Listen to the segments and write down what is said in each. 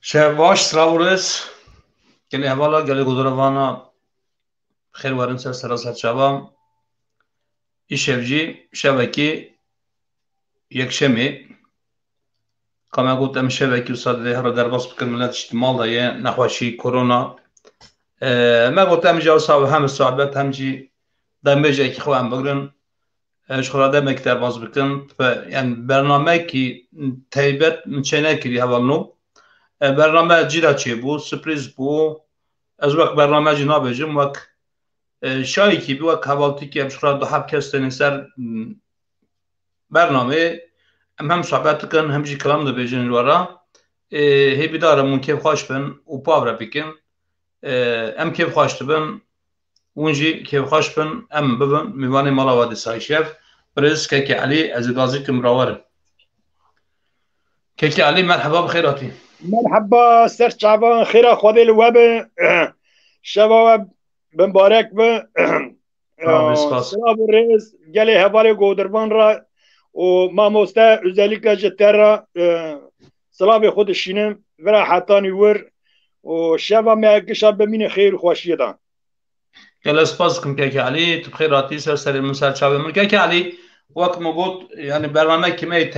شواش سراورس گلی هوالا گلی گذروانا خیر ورن سر سراسر شبام ایشفجی شبکی یکشمی کما گفتم شبکی و صدای هر در باز بکن ملت اجتماع دایه نخواشی کرونا ما گفتم جا صاحب هم صحبت هم جی دمیجه که خواهم بگرن شخراده مکتر باز بکن یعنی برنامه کی تایبت چنه کری حوالنو برنامه جیدا چی بو سپریز بو از وقت برنامه جنا بجم وقت شایی کی بو وقت حوالتی که شخراده دو حب کستنی سر برنامه هم صحبت کن هم جی کلام دو بجن ورا هی بیدارمون کیف خوش بن و پاورا بکن ام کیف خوش بن اونجی کیف خوش بن ام ببن میوان مالا وادی سایشف برز كيكي علي أزيغازيكم راورن كيكي علي مرحبا بخيراتي مرحبا سر شعبان خير خذي الوب شباب بمبارك ب سپاس سلام الرئيس جالي هبالي قودربان را وما موستا özellikle جتر سلام خود الشينم ورا حتاني ور وشباب ما كشاب بمين خير خوشيه دا يلا سپاسكم كيكي علي بخيراتي سر المسار شعبان كيكي علي وقت موجود يعني برنامج كمية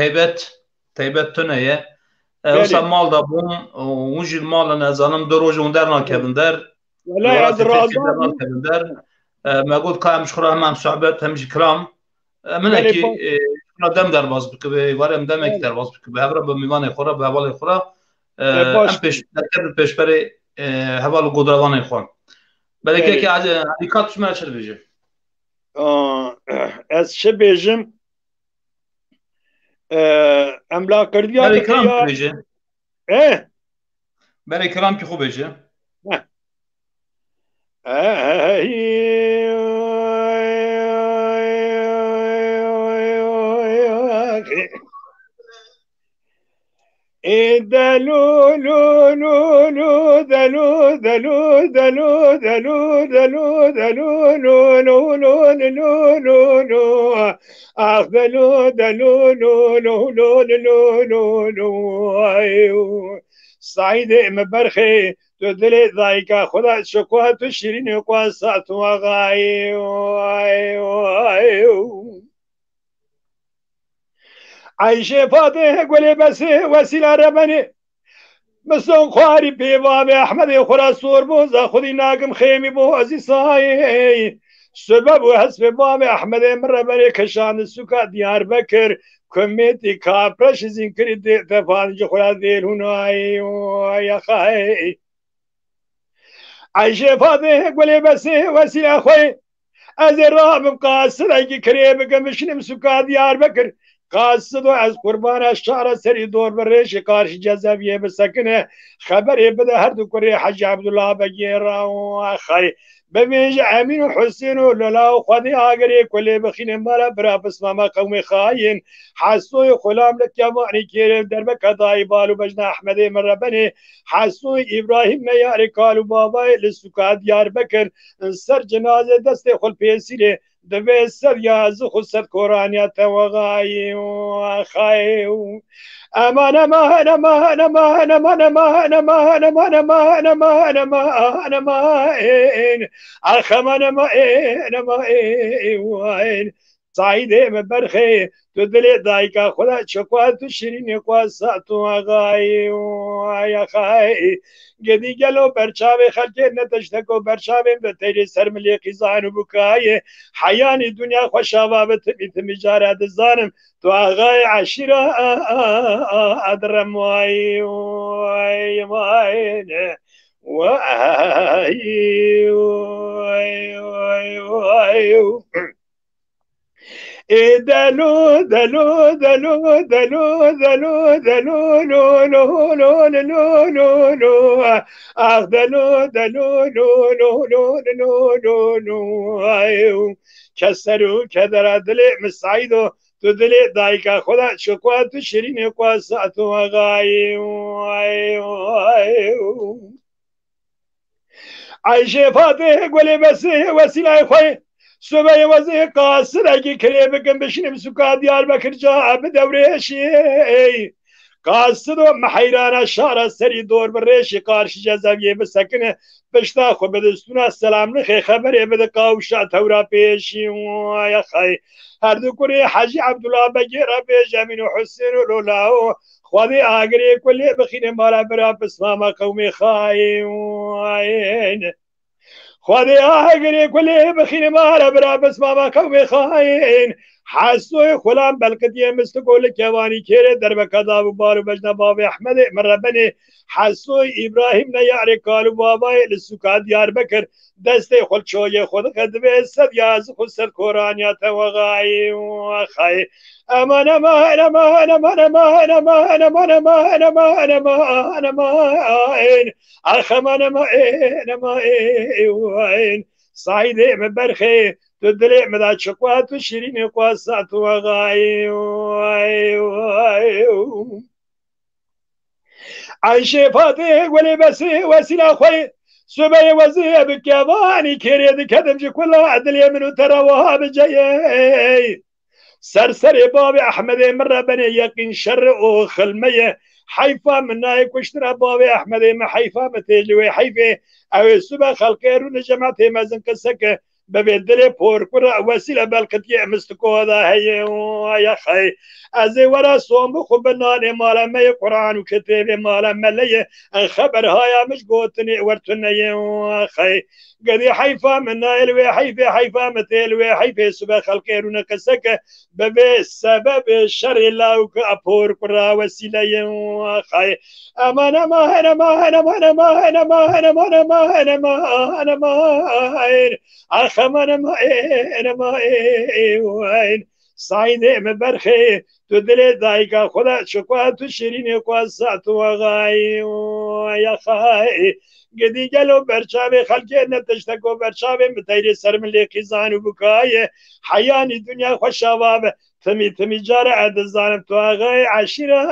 تيبت تنية وصل مال دابون ونجي المال نزانم دروج وندرنا كبندر ولا الورات ادراغا تركي درنا كبندر موجود قائم شخرا هم صحبت هم كلام من اکی دم در باز بکه وارم دم اکی در باز بکه به هر به میوان خورا به حوال خورا ام پیش در پیش بر حوال قدروان خوان بلکه که از علیکاتش ما چه بیجه از چه بیجم املا کردیا برای کلام بیجه برای کلام که خوب بیجه دلو لو لو لو دلو دلو دلو دلو دلو دلو لو لو لو لو لو لو اخ دلو دلو لو لو لو لو لو لو سعيد مبرخي تو دل ذایکا خدا شکوه تو شیرین کو ساتو آغای عایشه فاطمه گلی بس وسیله ربنی مسون خواری پیوام احمد خراسور بوز خودی ناگم خیمی بو عزیزای سبب و حسب باب احمد مربری کشان سوکا دیار بکر کمیتی کاپرش زینکری تفانج خورا دیل هنای یا خای عایشه فاطمه گلی بس وسیله خوی از رام قاصد اگه کریب گمشنم سوکا دیار بکر قاصد و از قربان اشعار سری دور برش کارش جذبیه بسکنه خبری بده هر دو کری حج عبدالله بگیرا و خی ببینج امین و حسین و للا و خودی آگری کلی بخین مالا برا بسماما قوم خاین حسوی خلام لکیوانی که در بکدای بالو بجنا احمد مربنی حسوی ابراهیم میاری کالو بابای لسکاد یار بکر سر جنازه دست خل پیسیره دبي سر يا زخو سر كورانيا توغاي وخاي امان امان امان امان امان امان امان امان امان امان امان امان الخمان امان سعيدة مبرخي تدلي دايكا خدا شكوى تشريني قواسا توغاي يا خاي گدی گلو برچاوی خلک نتشتکو برچاوی به تیری سرملی قیزان بکای حیانی دنیا خوشاوابت بیت مجارد زانم تو آغای عشیرا ادرم وای وای وای وای وای وای دلو دلو دلو دلو دلو دلو لو لو لو لو لو لو اخ دلو دلو لو لو لو لو لو لو ايو كسرو كدر دل مسعيدو تو دل دايكا خدا شكوى تو شيرين قواساتو وغاي عايشه فاطمه قولي بس وسيله خوي سبعي وزي قاصر اگه کلی بگم بشینم سوکا دیار بکر جا بدورشی قاصد و محیران شهر سری دور برش قارش جزاویه بسکنه پشتا خو بدستون سلام نخی خبری بده قاوشا تورا پیشی وای خی هر دو کری حاجی عبدالله بگیره بیجامین و حسین و لولاو خودی آگری کلی بخین مالا برا بسماما قومی خای وای خودی آگری کلی بخین مالا برا بسماما قومی خاین حسوی خلام بلکتی مستقول کیوانی کیره در بکذاب و بارو بجنا باب احمد مربنی حسوی ابراهیم نیاری کالو بابای لسوکا دیار بکر دست خود چوی خود قدبه صد یاز خود صد کورانیات وغایی وخی امان امان امان امان امان امان امان امان امان امان امان اخمان امان امان صعيدي من برخي تدلي مدى شقوات وشيرين قواسات وغاي عايشي فاضي ولي بسي وسيلة خوي سبي وزي بكيفاني كريد كدمج كلها عدل يمن وتروها بجاي سرسري بابي احمد مرة بني يقين شر وخلمية حيفا من نايك واشترى بابي احمد ما حيفا متجوي حيفا او سبا خلقيرون جماعتي مازن قسك ببدل بور كرة وسيلة بالقطيع مستكو هذا هي يا خي ازي ورا صوم خبناني مالا مي قرآن وكتابي مالا ملي خبر هايا مش قوتني ورتني يا خي قدي حيفا من نايل حيفا حيفا متيل حيفا سبا خلقيرون قسك ببي سبب الشر الله كأبور كرة وسيلة يا خي امان امان امان امان امان امان امان امان امان امان اخمان ما وين صعيدي من برخي تدري دايقة خدا شكوى تشيريني قواسات وغاي يا خاي قدي قالوا برشابي خلقي نتشتكوا برشابي متيري سر من لي قيزان وبكاي حياني دنيا خوش شباب ثمي جارة عد الظالم تواغاي عشيرة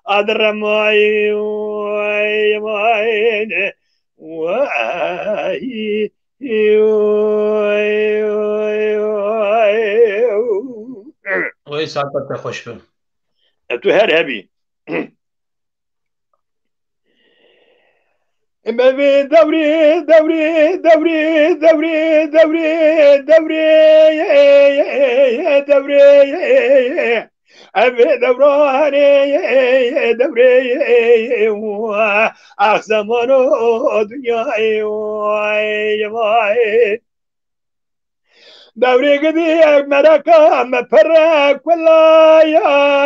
أدر ماي وين واي وی ساعت خوش بم تو هر هبی ببي دوري دوري دوري دوري دوري دوري دوري أبي دوراني دوري زمان دنياي دوري قدي مركا مفرق ولا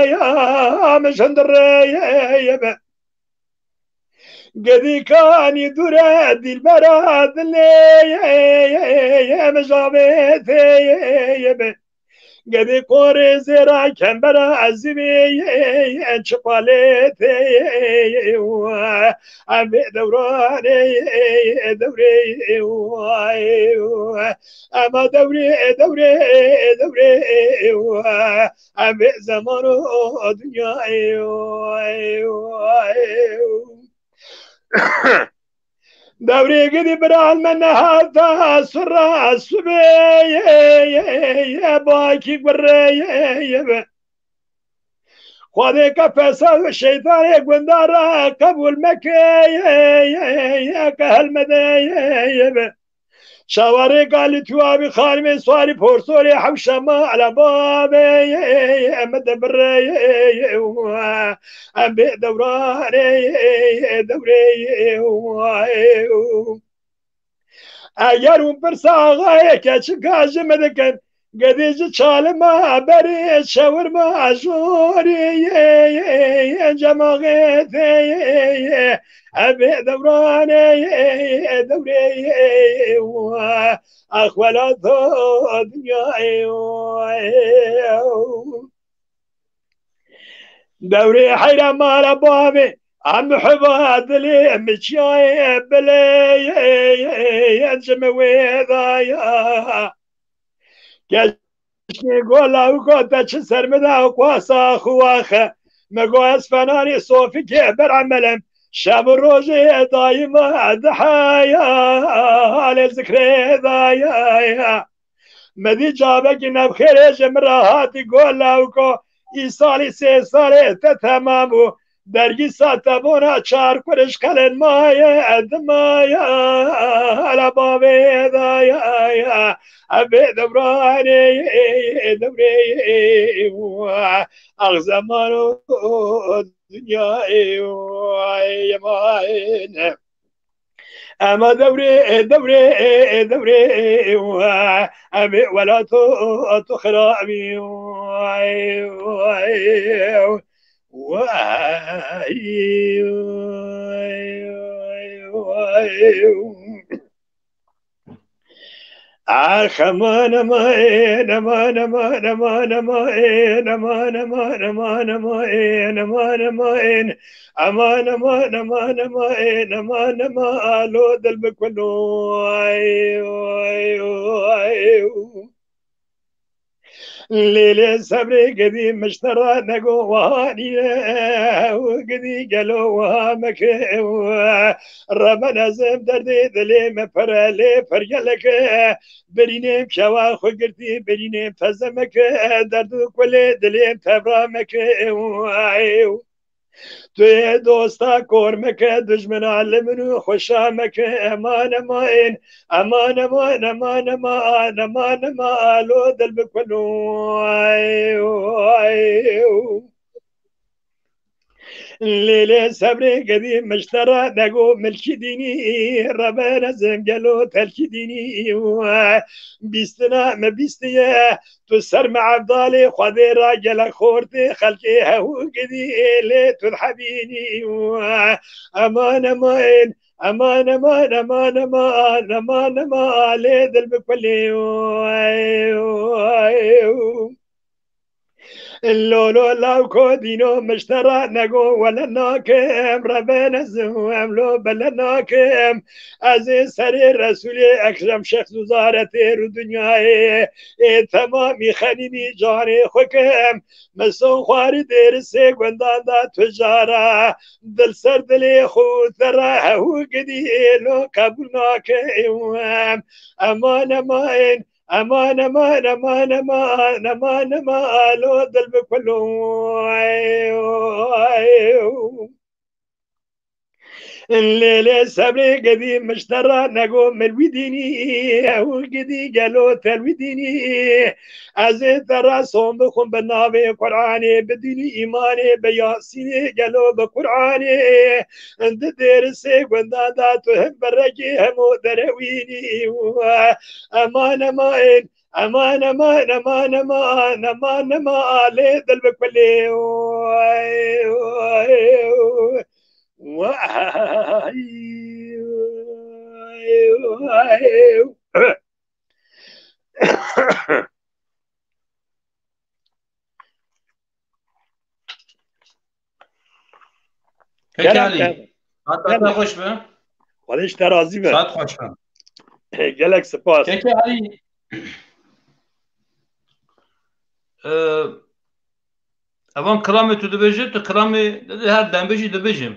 يا مشندر يا قدي كان يدور دي البراد اللي مجابت يا قدي قوري زرا كمبرا عزمي شقالت أبي دوراني دوري أما دوري دوري دوري أبي زمان دنياي دوري قدي برال من هذا سر السبي يا باكي قري خذك فساد الشيطان قندارا قبول مكي يا كهل مدايب شواري قال توابي خارمي صاري بورسوري حوشة ما على بابي مدى بري أبي دوراني دوري أجرون برساغاية كاشكاج مدكن قديج شالما بري شاور ما زوري جماغيتي أبي دوراني دوري أخوالات دنياي دوري حيرا مال بابي عم حباد لي مشاي بلي ينجم ويضايا كشني قولا وقوتا تشسر مدا وقواسا خواخا مقو اسفناني صوفي كعبر عملم شاب الروجي دايما ضحايا على ذكري ضايا مدي جابك نبخير جمراهات قولا وقو ئیساڵی سێ ساڵێتە تەمام و دەرگی ساتەبوونا چار کوڕش قەلن مایە ئەدمایە هەلا باوێدایە ئەبێ دەبرانێ دەبرێ ئەغ زەمان و دنیای یەماینە ئەمە دەورێ دەورێ دەورێ ئەبێ وەلاتۆ تۆ خرامی أمان أمان أمان أمان أمان أمان أمان أمان أمان أمان أمان أمان أمان أمان أمان أمان أمان أمان لو دل بكلو ليلة صبري قديم مشترى نقو وهاني وقدي قالوا وهامك ربنا زم دردي دلي مفرا لي فرقلك برينيم شوا خقرتي برينيم فزمك دردو كل دليم تبرامك توی دوستا کورمک دشمن علمنو خوشامک امان امان امان امان امان امان امان امان لو دل بکنو ليلة صبري قديم مشترى نقو ملكي ديني ربنا زنقلو تلكي ديني بيستنا ما بيستيا تسر مع عبدالي خذي راجل خورتي خلقي هو قدي لي تضحبيني امان امان امان امان امان امان امان امان لي ذل بكلي اللولو لاو كودينو مشترى نقو ولا ناكم ربنا زوام لو بلا ناكم عزي سري رسولي اكرم شيخ وزارتي رو دنياي تمامي خليني جاري خكم مسو خواري درسي قندان دا تجارة دل سر دلي خو ترى هو قدي لو قبول ناكم امان امان امان امان امان امان امان امان لو دل بكله الليلة صبري قديم مشترى نقو ملوي ديني وقدي قالوا تلوي ديني أزيد راسهم بخون بالنابي قرآني بديني إيماني بياسيني قالوا بقرآني عند درسي قندادا تهم برقي همو درويني أمان أمان أمان أمان أمان أمان أمان أمان لي دل بكلي Pekali. Hatta خوش به. خودش ترازی به. ساعت خوش به. گلک سپاس. Pekali. Avan kıramı tu dibêje tu kıramı her dembêjî dibêjim.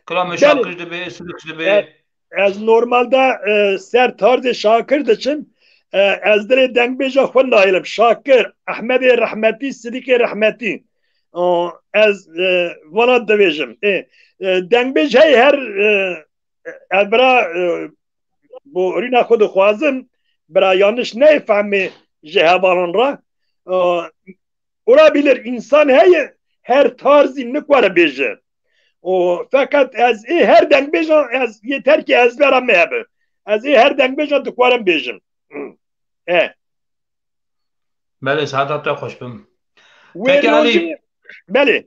Kıramı şakir dibe, silik dibe. Ez normalde ser tarzı şakir diçim. Ez dirê dengbêja xwe nayîlim. Şakir, Ehmedê rehmetî, Sidîkê rehmetî. Ez vana dibêjim. Dengbêj hey her ez bira bo rîna xwe dixwazim bira yanlış neyfemê ji hevalan ra. Olabilir insan heye her tarzı nikvara bêje. Fakat ez her dengbêja ez yeter ki ez vera me hebe. Ez her dengbêja dikwarim bêjim. Belê saeta te xweş bim. Peki Ali. Belê.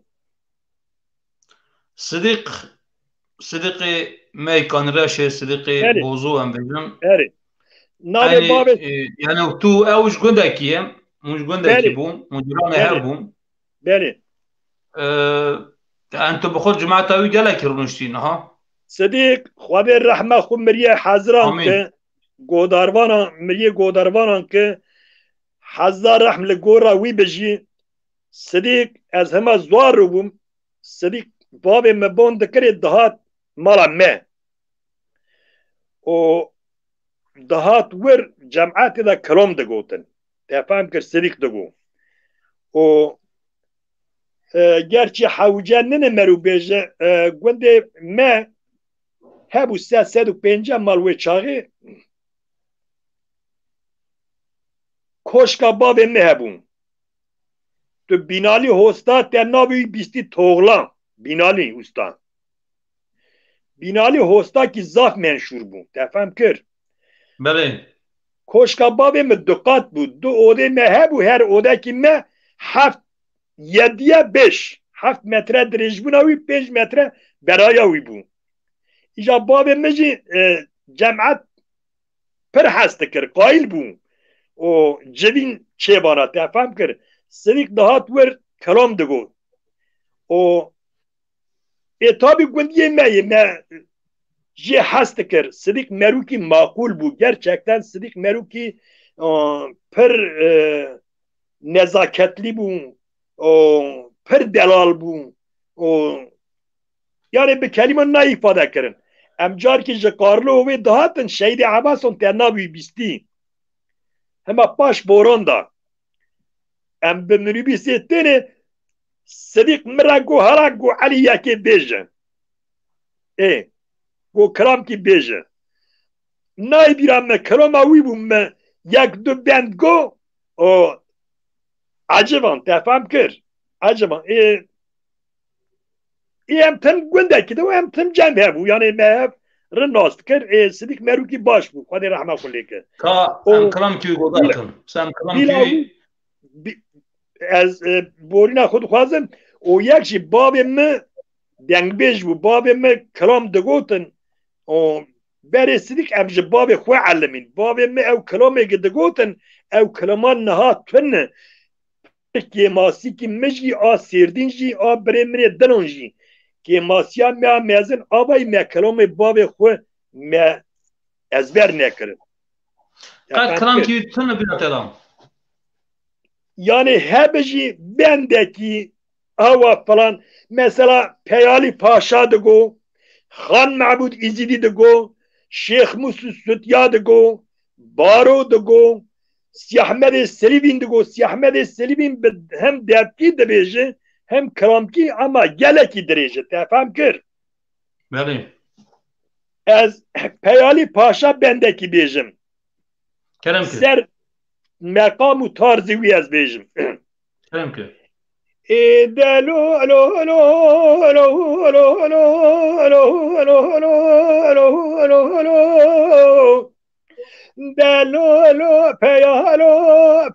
Sidîqê meykan reşê Sidîqê bozu em bêjim. Berê. Navê bavê yani tu ew ji gundekî ye. Muj gundekî bû, mucira her bûm. Belê. En tu bi xwe cemaeta wî gelekî rûniştî niha? Sidîq xwedê rehme xwe miriye heziran ki godarvanan miriye godarvanan ki heza rehm li gora wî bijî Sidîq ez hema zwar bûm Sidîq bavê me bon dikirê dihat mala me û dihat wir cem'etê de kirom digotin tefhem kir Sidîq digo û gerçi hewcenine meru bêje gundê me hebû 305 mal wê çaxê koşka bavê me hebûn. Tu Binalî hosta te navê bîstî Toğlan. Binalî usta. Binalî hosta ki zaf menşûr bû. Te fehm kir. Belê. Koşka bavê me du qat bû. Du odê me hebû her odekî me heft yediye 5. 7 metre dirêjbûna wî 5 metre beraya wî bû. Îja bavê me jî cem'et pir hez dikir. Qayîl bû. O civîn çêbana te fehm kir. Sidîk dihat wir kiram digot. O tabi gundiyê me yê me jê hez dikir. Sidîk merûkî makul bû. Gerçekten Sidîk merûkî pir nezaketlî bû. Pir delal bû. Yani bi kelîman naîfade kirin. Em carkî ji qarlo wê dihatin Şehîdê Ebason te navî bîstî. Hema paş boran da. Em bi minîbûsê tenê Sidîk mira got hera got Elî yekê bêje. Got kiramkî bêje. Nayê bîra me kirama wî bû me yek du bend got eciban te fehm kir. Eciban. Em tim gundekî de em tim cem hebû. Yani me hev rin nas dikir. Sidîk merûkî baş bû. Xwedê rehme xwe lê ke. Ka em kiramkî godatin. Sem kiramkî Ez borîna xwe dixwazim û yek jî bavê me dengbêj bû. Bavê me kiram digotin berê Sidîk em ji bavê xwe elimîn. Bavê me ew kiramekî digotin ew kiraman niha tune. Kêmasîkî me jî a sêrdîn jî a birê mirê dinan jî. Kêmasiya me a mezin avayî me kiramê bavê xwe me ezber nekirin. ka kiramkî tune bîra te dan. Yani hebe jî bendekî ava falan mesela Peyalî Paşa digo, Xan Mehbûd İzîdî digo, Şeyx Musa Sütya digo, Baro digo, Siyahmedê Silîbîn digo. Siyahmedê Silîbîn hem derdkî dibêje hem kiramkî ama gelekî dirêje. Te fehm kir. Belê. Ez Peyalî Paşa bendekî bêjim. Kerem ki. Ser meqam û tarzî wî ez bêjim. Kerem ki. دلولو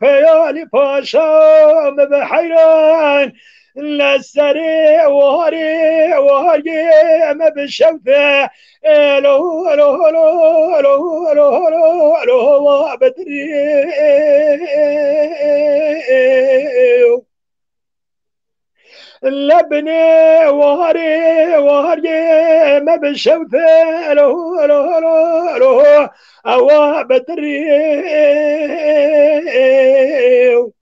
پیالی پاشام به حیران لسری واری ما بشوفه الو الو الو الو الو الو الو بدري لبني وهري ما بشوفه الو الو الو الو أوا بدري